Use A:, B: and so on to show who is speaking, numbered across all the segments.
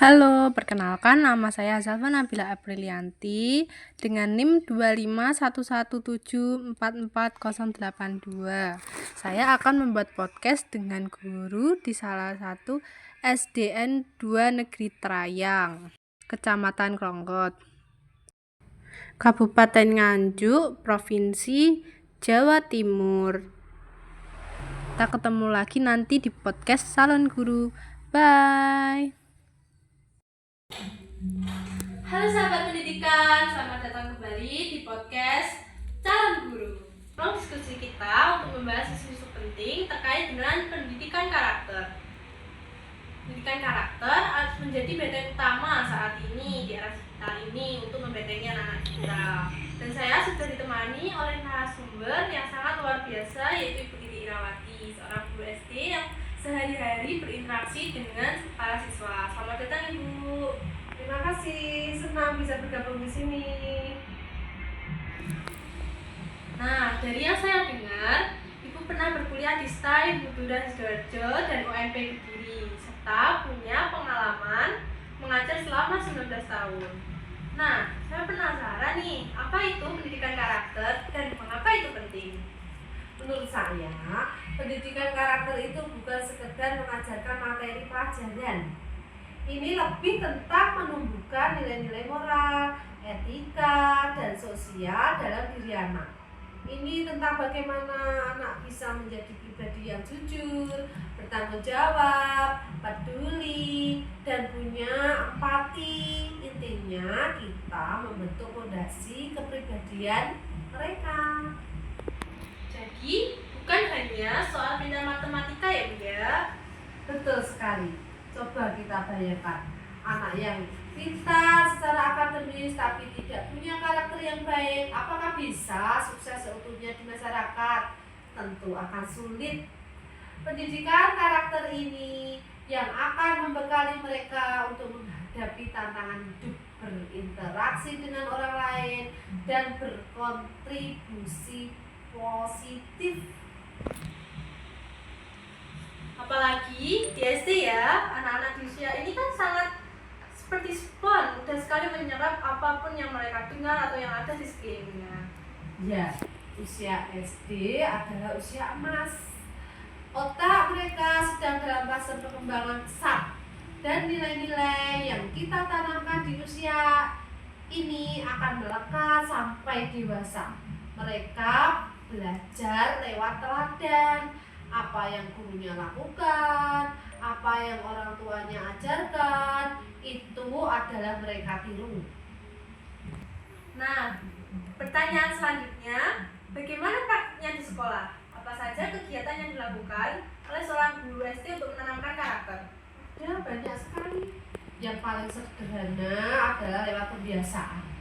A: Halo, perkenalkan nama saya Zalfa Nabila Aprilianti dengan NIM 25117440082. Saya akan membuat podcast dengan guru di salah satu SDN 2 Negeri Trayang, Kecamatan Klongkot, Kabupaten Nganjuk, Provinsi Jawa Timur. Kita ketemu lagi nanti di podcast Salon Guru. Bye.
B: Halo sahabat pendidikan, selamat datang kembali di podcast Calon Guru. Ruang diskusi kita untuk membahas isu-isu penting terkait dengan pendidikan karakter. Pendidikan karakter harus menjadi benteng utama saat ini di era digital ini untuk membentengi anak-anak kita. Dan saya sudah ditemani oleh narasumber yang sangat luar biasa, yaitu Ibu Titi Irawati, seorang guru SD yang sehari-hari berinteraksi dengan para siswa. Selamat datang Ibu.
C: Terima kasih, senang bisa bergabung di sini.
B: Nah, dari yang saya dengar, Ibu pernah berkuliah di STAI Butudan Sidoarjo dan UNP Kediri, serta punya pengalaman mengajar selama 19 tahun. Nah, saya penasaran nih, apa itu pendidikan karakter dan mengapa itu penting?
C: Menurut saya, pendidikan karakter itu bukan sekedar mengajarkan materi pelajaran. Ini lebih tentang menumbuhkan nilai-nilai moral, etika, dan sosial dalam diri anak. Ini tentang bagaimana anak bisa menjadi pribadi yang jujur, bertanggung jawab, peduli, dan punya empati. Intinya kita membentuk fondasi kepribadian mereka.
B: Jadi, bukan hanya soal pintar matematika ya Bu ya?
C: Betul sekali. Coba kita bayangkan anak yang pintar secara akademis tapi tidak punya karakter yang baik, apakah bisa sukses seutuhnya di masyarakat? Tentu akan sulit. Pendidikan karakter ini yang akan membekali mereka untuk menghadapi tantangan hidup, berinteraksi dengan orang lain, dan berkontribusi positif.
B: Apalagi di SD ya, anak-anak di usia ini kan sangat seperti spon, mudah sekali menyerap apapun yang mereka dengar atau yang ada di sekelilingnya.
C: Ya, usia SD adalah usia emas. Otak mereka sedang dalam fase perkembangan pesat, dan nilai-nilai yang kita tanamkan di usia ini akan melekat sampai dewasa. Mereka belajar lewat teladan, apa yang gurunya lakukan, apa yang orang tuanya ajarkan, itu adalah mereka tiru.
B: Nah, pertanyaan selanjutnya, bagaimana praktiknya di sekolah? Apa saja kegiatan yang dilakukan oleh seorang guru SD untuk menanamkan karakter?
C: Ya, banyak sekali. Yang paling sederhana adalah lewat pembiasaan.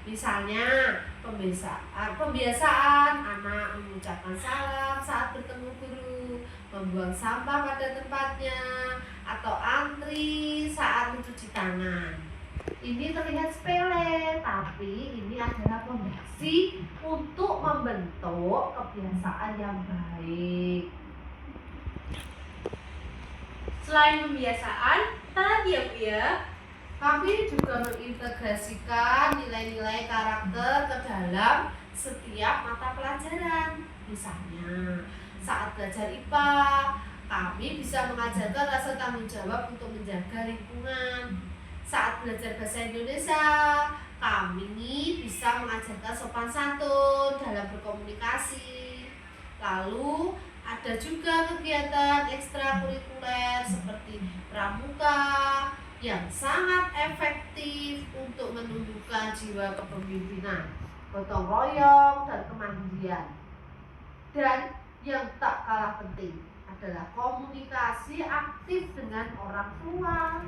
C: Misalnya pembiasaan anak mengucapkan salam saat bertemu guru, membuang sampah pada tempatnya, atau antri saat mencuci tangan. Ini terlihat sepele, tapi ini adalah fondasi untuk membentuk kebiasaan yang baik.
B: Selain pembiasaan, apa lagi ya Bu ya?
C: Kami juga mengintegrasikan nilai-nilai karakter ke dalam setiap mata pelajaran. Misalnya, saat belajar IPA, kami bisa mengajarkan rasa tanggung jawab untuk menjaga lingkungan. Saat belajar bahasa Indonesia, kami bisa mengajarkan sopan santun dalam berkomunikasi. Lalu, ada juga kegiatan ekstrakurikuler seperti pramuka yang sangat efektif untuk menumbuhkan jiwa kepemimpinan, gotong royong, dan kemandirian. Dan yang tak kalah penting adalah komunikasi aktif dengan orang tua.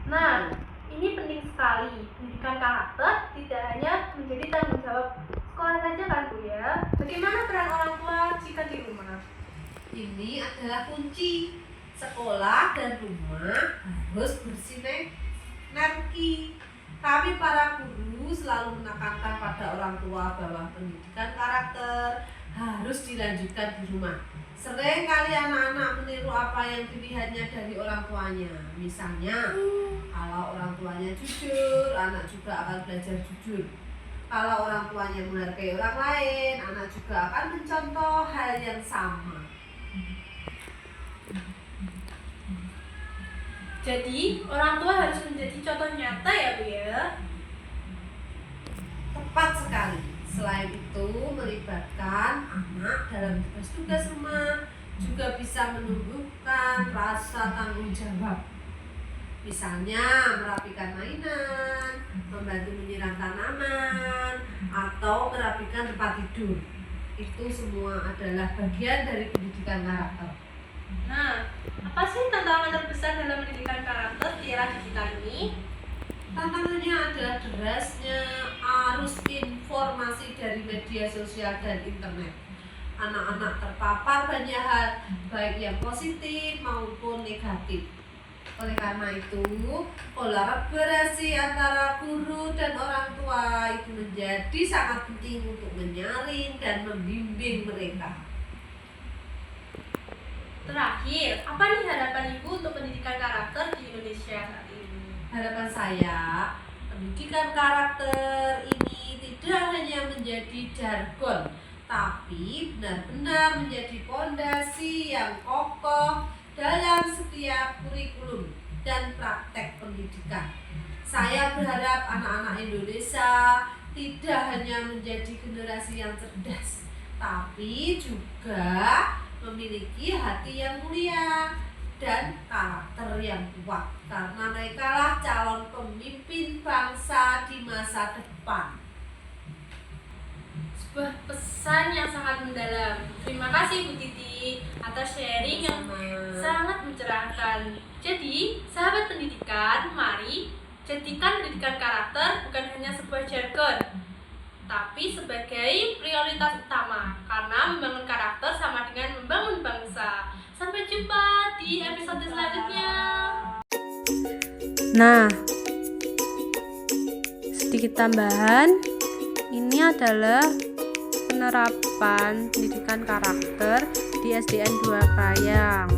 B: Nah, ini penting sekali. Pendidikan karakter tidak hanya menjadi tanggung jawab sekolah saja kan Bu ya? Bagaimana peran orang tua jika di rumah?
C: Ini adalah kunci. Sekolah dan rumah harus bersinergi. Kami para guru selalu menekankan pada orang tua bahwa pendidikan karakter harus dilanjutkan di rumah. Sering kali anak-anak meniru apa yang dilihatnya dari orang tuanya. Misalnya, kalau orang tuanya jujur, anak juga akan belajar jujur. Kalau orang tuanya menghargai orang lain, anak juga akan mencontoh hal yang sama.
B: Jadi, orang tua harus menjadi contoh nyata ya Bu ya?
C: Tepat sekali. Selain itu, melibatkan anak dalam tugas-tugas rumah juga bisa menumbuhkan rasa tanggung jawab. Misalnya, merapikan mainan, membantu menyiram tanaman, atau merapikan tempat tidur. Itu semua adalah bagian dari pendidikan karakter.
B: Nah, apa sih tantangan terbesar dalam pendidikan karakter di era digital ini?
C: Tantangannya adalah derasnya arus informasi dari media sosial dan internet. Anak-anak terpapar banyak hal, baik yang positif maupun negatif. Oleh karena itu, kolaborasi antara guru dan orang tua itu menjadi sangat penting untuk menyaring dan membimbing mereka.
B: Terakhir, apa nih harapan Ibu untuk pendidikan karakter di Indonesia saat ini?
C: Harapan saya, pendidikan karakter ini tidak hanya menjadi jargon, tapi benar-benar menjadi fondasi yang kokoh dalam setiap kurikulum dan praktek pendidikan. Saya berharap anak-anak Indonesia tidak hanya menjadi generasi yang cerdas, tapi juga memiliki hati yang mulia dan karakter yang kuat, karena mereka lah calon pemimpin bangsa di masa depan.
B: Sebuah pesan yang sangat mendalam. Terima kasih Bu Titi atas sharing yang sangat mencerahkan. Jadi, sahabat pendidikan, mari jadikan pendidikan karakter bukan hanya sebuah jargon, tapi sebagai prioritas utama, karena membangun karakter sama dengan membangun bangsa. Sampai jumpa di episode selanjutnya.
A: Nah, sedikit tambahan, ini adalah penerapan pendidikan karakter di SDN 2 Krayang.